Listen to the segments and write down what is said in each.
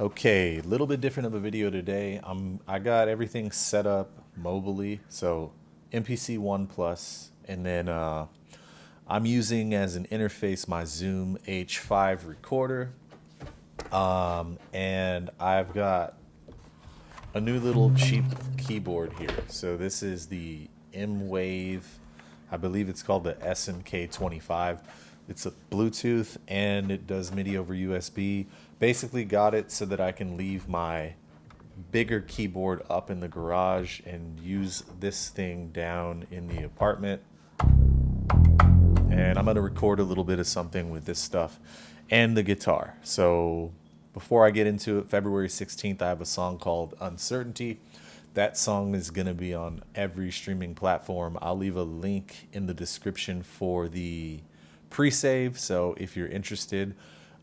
Okay, a little bit different of a video today. I got everything set up mobily, so MPC One Plus, and then I'm using as an interface my Zoom H5 recorder, and I've got a new little cheap keyboard here. So this is the M-VAVE. I believe it's called the SMK25. It's a Bluetooth and it does MIDI over USB. Basically got it so that I can leave my bigger keyboard up in the garage and use this thing down in the apartment. And I'm going to record a little bit of something with this stuff and the guitar. So before I get into it, February 16th, I have a song called Uncertainty. That song is going to be on every streaming platform. I'll leave a link in the description for the pre-save. So if you're interested,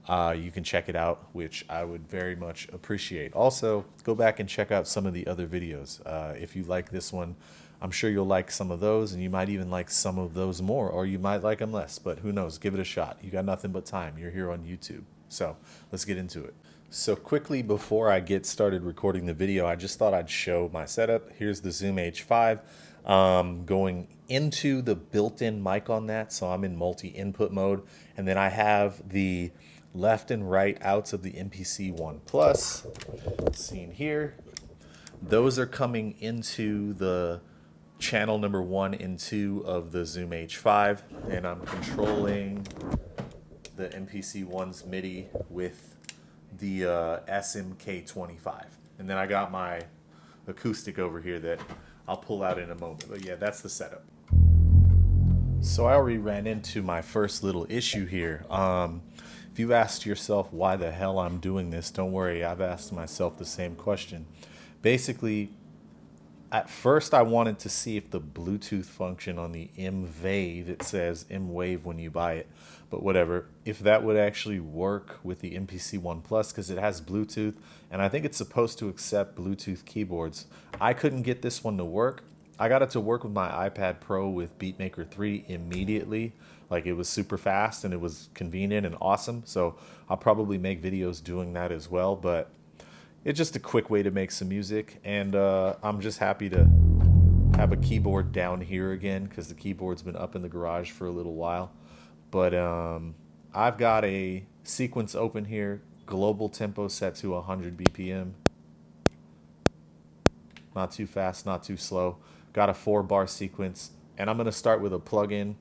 you can check it out, which I would very much appreciate. Also, go back and check out some of the other videos. If you like this one, I'm sure you'll like some of those, and you might even like some of those more, or you might like them less, but who knows? Give it a shot. You got nothing but time. You're here on YouTube. So let's get into it. So quickly before I get started recording the video, I just thought I'd show my setup. Here's the Zoom H5 going into the built-in mic on that. So I'm in multi-input mode. And then I have the left and right outs of the MPC One Plus seen here. Those are coming into the channel number 1 and 2 of the Zoom H5. And I'm controlling the MPC One's MIDI with the SMK25. And then I got my acoustic over here that I'll pull out in a moment. But yeah, that's the setup. So I already ran into my first little issue here. If you've asked yourself why the hell I'm doing this, don't worry, I've asked myself the same question. Basically, at first I wanted to see if the Bluetooth function on the M-VAVE, it says M-VAVE when you buy it, but whatever, if that would actually work with the MPC One Plus, because it has Bluetooth, and I think it's supposed to accept Bluetooth keyboards. I couldn't get this one to work. I got it to work with my iPad Pro with Beatmaker 3 immediately. Like, it was super fast and it was convenient and awesome, so I'll probably make videos doing that as well, but it's just a quick way to make some music, and I'm just happy to have a keyboard down here again because the keyboard's been up in the garage for a little while. But I've got a sequence open here, global tempo set to 100 BPM. Not too fast, not too slow. Got a 4-bar sequence, and I'm going to start with a plug-in.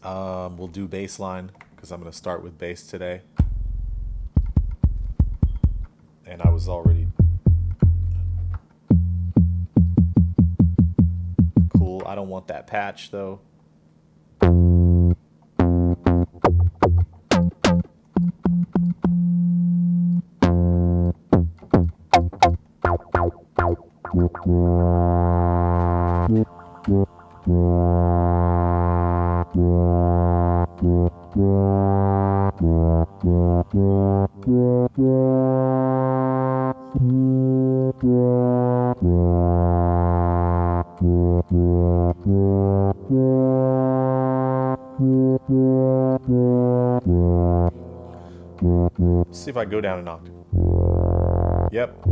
We'll do bass line because I'm going to start with bass today. And I was already cool. I don't want that patch though. See if I go down an octave. Yep.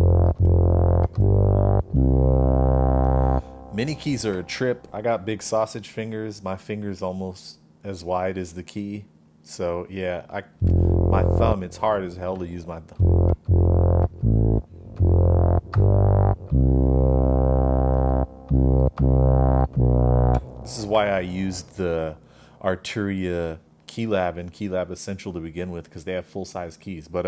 Mini keys are a trip. I got big sausage fingers. My finger's almost as wide as the key. So yeah, my thumb, it's hard as hell to use my thumb. This is why I used the Arturia Keylab and Keylab Essential to begin with, because they have full-size keys. But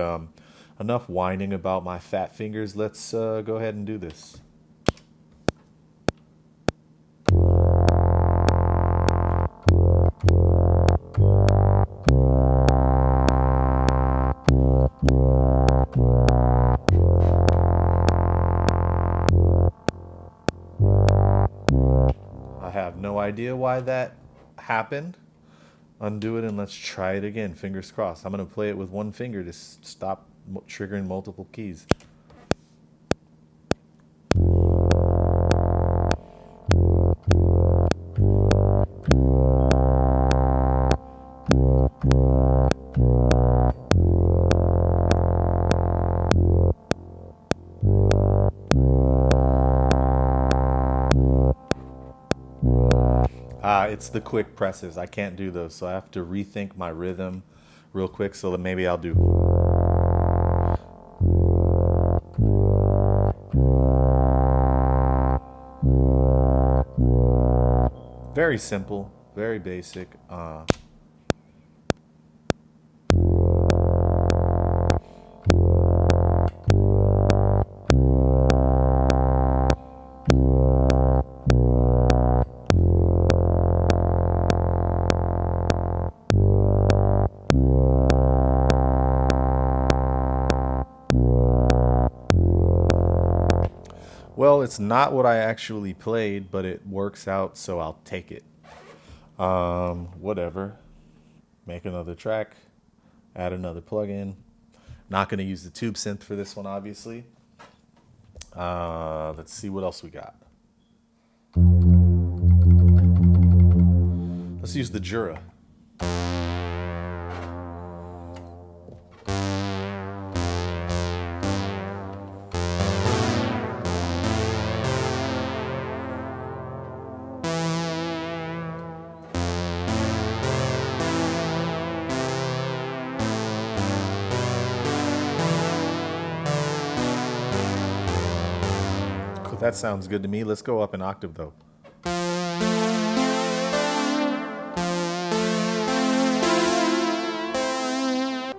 enough whining about my fat fingers. Let's go ahead and do this. I have no idea why that happened. Undo it and let's try it again. Fingers crossed. I'm going to play it with one finger to stop triggering multiple keys. it's the quick presses. I can't do those, so I have to rethink my rhythm real quick. So that maybe I'll do. Very simple, very basic. Well, it's not what I actually played, but it works out, so I'll take it. Whatever. Make another track, add another plugin. Not going to use the tube synth for this one, obviously. Let's see what else we got. Let's use the Jura. That sounds good to me. Let's go up an octave though.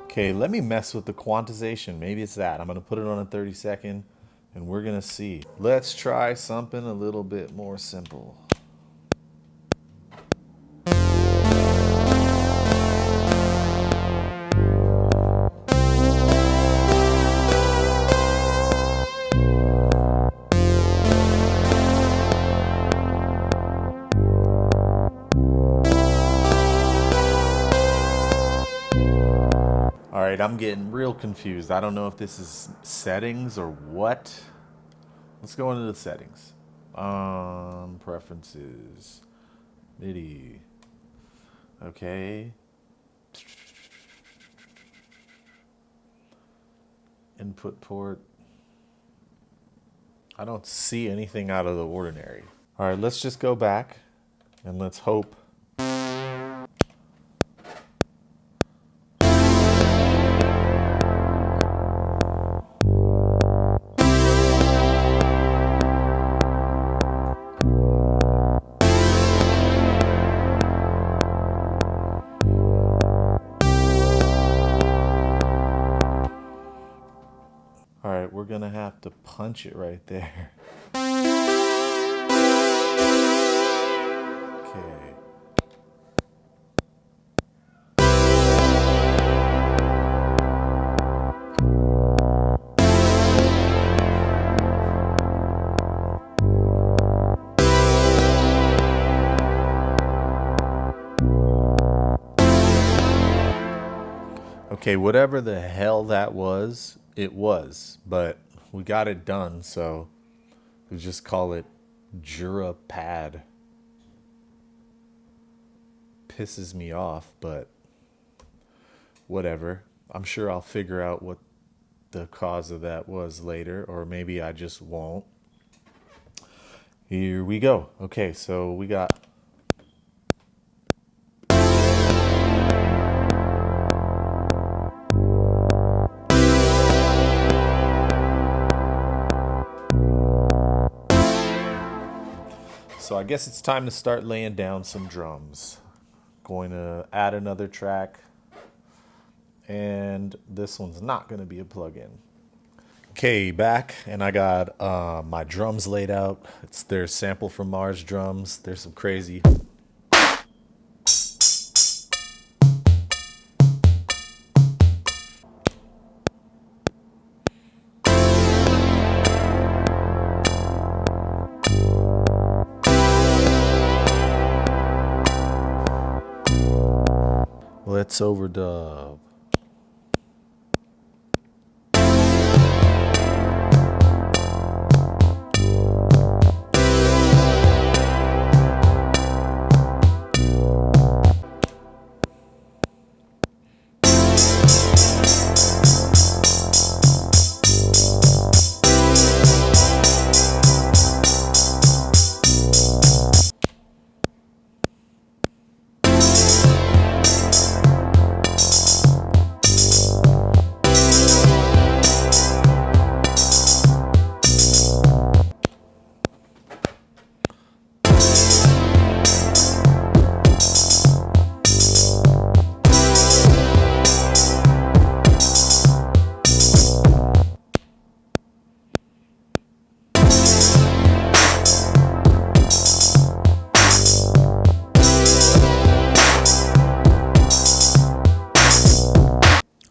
Okay, let me mess with the quantization. Maybe it's that. I'm going to put it on a 30-second and we're going to see. Let's try something a little bit more simple. I'm getting real confused. I don't know if this is settings or what. Let's go into the settings. Preferences. MIDI. Okay. Input port. I don't see anything out of the ordinary. All right, let's just go back and let's hope. All right, we're gonna have to punch it right there. Okay. Okay, whatever the hell that was, it was, but we got it done, so we just call it Jura Pad. Pisses me off, but whatever. I'm sure I'll figure out what the cause of that was later, or maybe I just won't. Here we go. Okay, so we got... So I guess it's time to start laying down some drums. Going to add another track. And this one's not going to be a plugin. Okay, back, and I got my drums laid out. It's their Sample from Mars drums. There's some crazy... Let's overdub.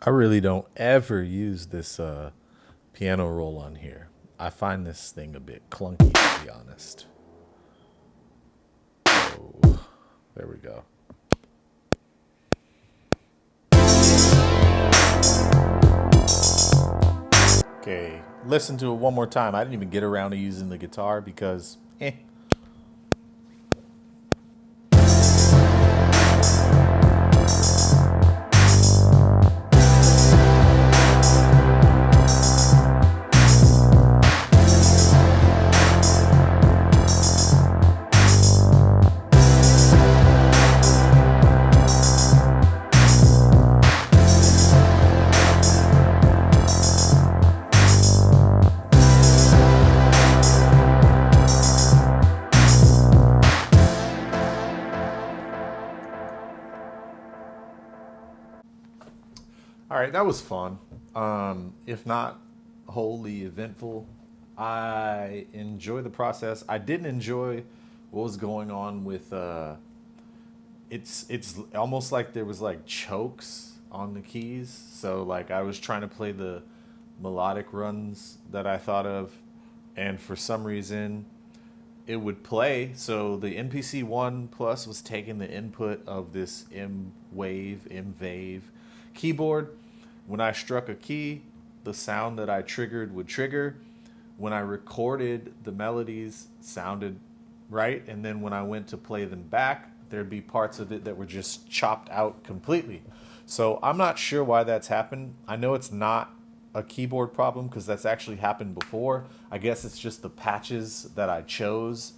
I really don't ever use this piano roll on here. I find this thing a bit clunky, to be honest. Oh, there we go. Okay, listen to it one more time. I didn't even get around to using the guitar because, All right, that was fun. If not wholly eventful, I enjoy the process. I didn't enjoy what was going on with. It's almost like there was like chokes on the keys. So like I was trying to play the melodic runs that I thought of, and for some reason it would play. So the MPC One Plus was taking the input of this M-Wave, M-VAVE keyboard. When I struck a key, the sound that I triggered would trigger. When I recorded, the melodies sounded right, and then when I went to play them back, there'd be parts of it that were just chopped out completely. So I'm not sure why that's happened. I know it's not a keyboard problem because that's actually happened before. I guess it's just the patches that I chose.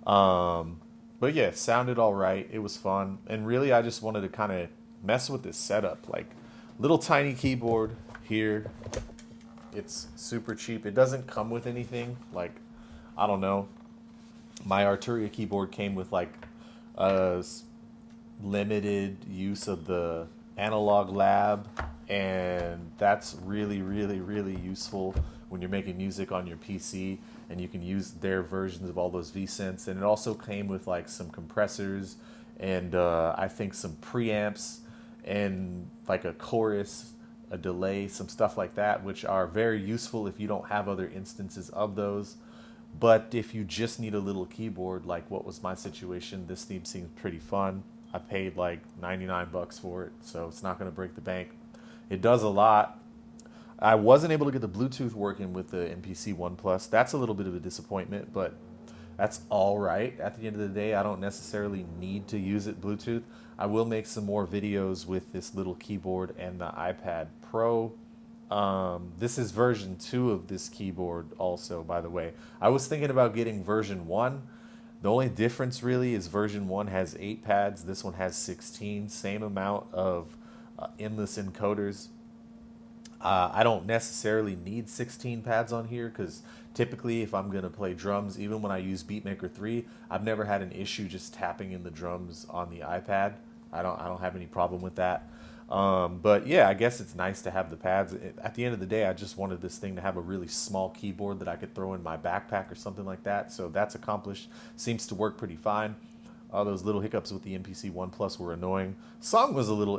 But yeah, it sounded all right. It was fun. And really, I just wanted to kind of mess with this setup. Like, little tiny keyboard here. It's super cheap. It doesn't come with anything. Like, I don't know. My Arturia keyboard came with like a limited use of the analog lab, and that's really really useful when you're making music on your PC, and you can use their versions of all those vsynths. And it also came with like some compressors and I think some preamps and like a chorus, a delay, some stuff like that, which are very useful if you don't have other instances of those. But if you just need a little keyboard, like what was my situation, this theme seems pretty fun. I paid like 99 bucks for it, so it's not going to break the bank. It does a lot. I wasn't able to get the Bluetooth working with the MPC One Plus. That's a little bit of a disappointment, but that's all right. At the end of the day, I don't necessarily need to use it Bluetooth. I will make some more videos with this little keyboard and the iPad Pro. This is version 2 of this keyboard also, by the way. I was thinking about getting version 1. The only difference really is version 1 has 8 pads. This one has 16. Same amount of endless encoders. I don't necessarily need 16 pads on here because typically if I'm going to play drums, even when I use Beatmaker 3, I've never had an issue just tapping in the drums on the iPad. I don't have any problem with that. But yeah, I guess it's nice to have the pads. At the end of the day, I just wanted this thing to have a really small keyboard that I could throw in my backpack or something like that. So that's accomplished. Seems to work pretty fine. All those little hiccups with the MPC One Plus were annoying. Song was a little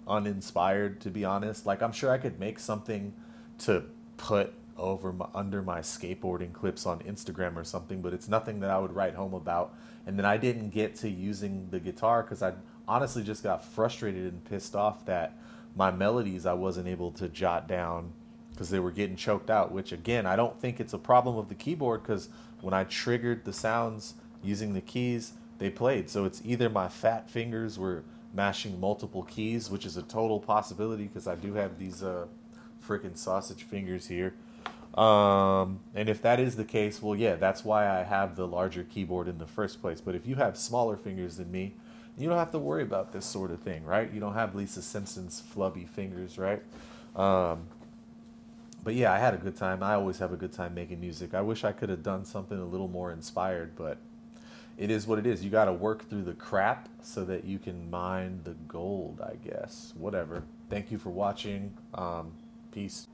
uninspired, to be honest. Like, I'm sure I could make something to put under my skateboarding clips on Instagram or something, but it's nothing that I would write home about. And then I didn't get to using the guitar because I honestly just got frustrated and pissed off that my melodies I wasn't able to jot down because they were getting choked out, which again, I don't think it's a problem of the keyboard because when I triggered the sounds using the keys, they played. So it's either my fat fingers were mashing multiple keys, which is a total possibility because I do have these freaking sausage fingers here. And if that is the case, well, yeah, that's why I have the larger keyboard in the first place. But if you have smaller fingers than me, you don't have to worry about this sort of thing, right? You don't have Lisa Simpson's flubby fingers, right? But yeah, I had a good time. I always have a good time making music. I wish I could have done something a little more inspired, but it is what it is. You got to work through the crap so that you can mine the gold, I guess. Whatever. Thank you for watching. Peace.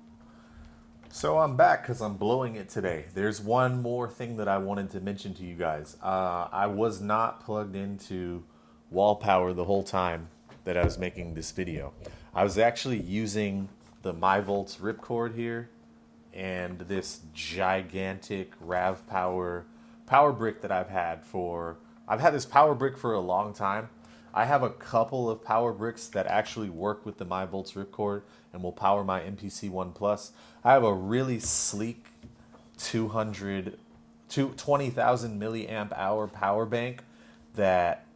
So I'm back because I'm blowing it today. There's one more thing that I wanted to mention to you guys. I was not plugged into wall power the whole time that I was making this video. I was actually using the MyVolts ripcord here and this gigantic RAV power brick that I've had this power brick for a long time. I have a couple of power bricks that actually work with the MyVolts ripcord and will power my MPC One Plus. I have a really sleek 20,000 milliamp hour power bank that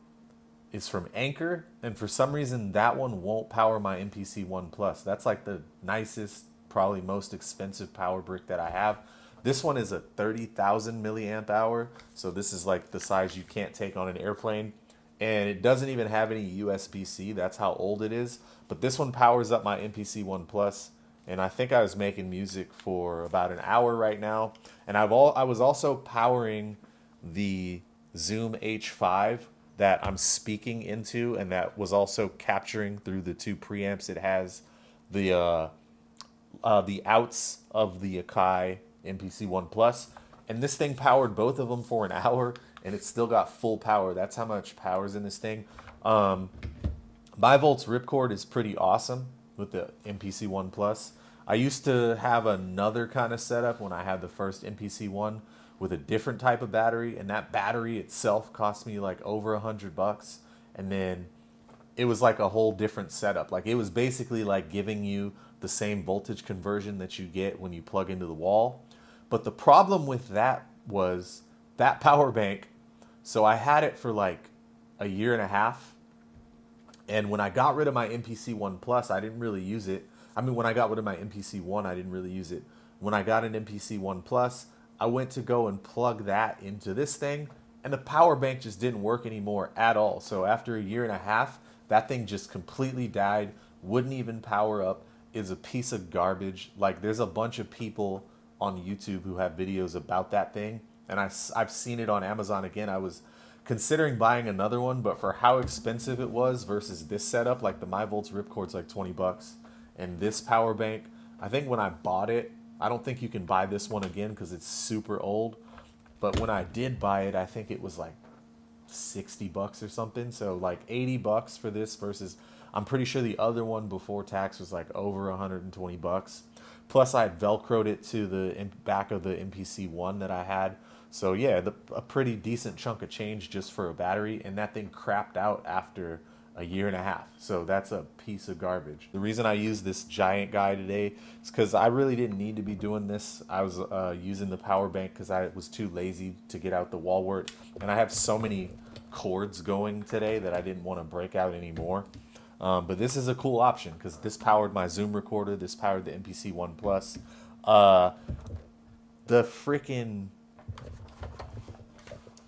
is from Anchor, and for some reason that one won't power my MPC One Plus. That's like the nicest, probably most expensive power brick that I have. This one is a 30,000 milliamp hour, so this is like the size you can't take on an airplane, and it doesn't even have any USB-C. That's how old it is. But this one powers up my MPC One Plus, and I think I was making music for about an hour right now. And I was also powering the Zoom H5 that I'm speaking into, and that was also capturing through the two preamps. It has the outs of the Akai MPC One Plus, and this thing powered both of them for an hour, and it still got full power. That's how much power's in this thing. MyVolts ripcord is pretty awesome with the MPC One Plus. I used to have another kind of setup when I had the first MPC One with a different type of battery, and that battery itself cost me like over $100, and then it was like a whole different setup. Like, it was basically like giving you the same voltage conversion that you get when you plug into the wall. But the problem with that was that power bank. So I had it for like a year and a half, and when I got rid of my MPC One Plus, I didn't really use it. I mean, when I got rid of my MPC One, I didn't really use it. When I got an MPC One Plus, I went to go and plug that into this thing, and the power bank just didn't work anymore at all. So after a year and a half, that thing just completely died, wouldn't even power up, is a piece of garbage. Like, there's a bunch of people on YouTube who have videos about that thing, and I've seen it on Amazon again. I was considering buying another one, but for how expensive it was versus this setup, like the MyVolts ripcord's like $20, and this power bank, I think when I bought it, I don't think you can buy this one again because it's super old. But when I did buy it, I think it was like $60 or something. So like $80 for this versus, I'm pretty sure the other one before tax was like over $120. Plus I had Velcroed it to the back of the MPC One that I had. So yeah, a pretty decent chunk of change just for a battery, and that thing crapped out after a year and a half. So that's a piece of garbage. The reason I used this giant guy today is because I really didn't need to be doing this. I was using the power bank because I was too lazy to get out the wall wart, and I have so many cords going today that I didn't want to break out anymore. But this is a cool option because this powered my Zoom recorder. This powered the MPC One Plus. The freaking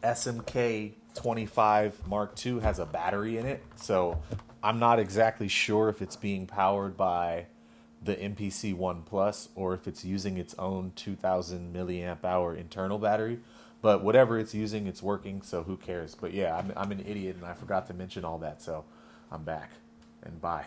SMK25 Mark II has a battery in it, so I'm not exactly sure if it's being powered by the MPC One Plus or if it's using its own 2,000 milliamp hour internal battery. But whatever it's using, it's working, so who cares? But yeah, I'm an idiot and I forgot to mention all that, so I'm back, and bye.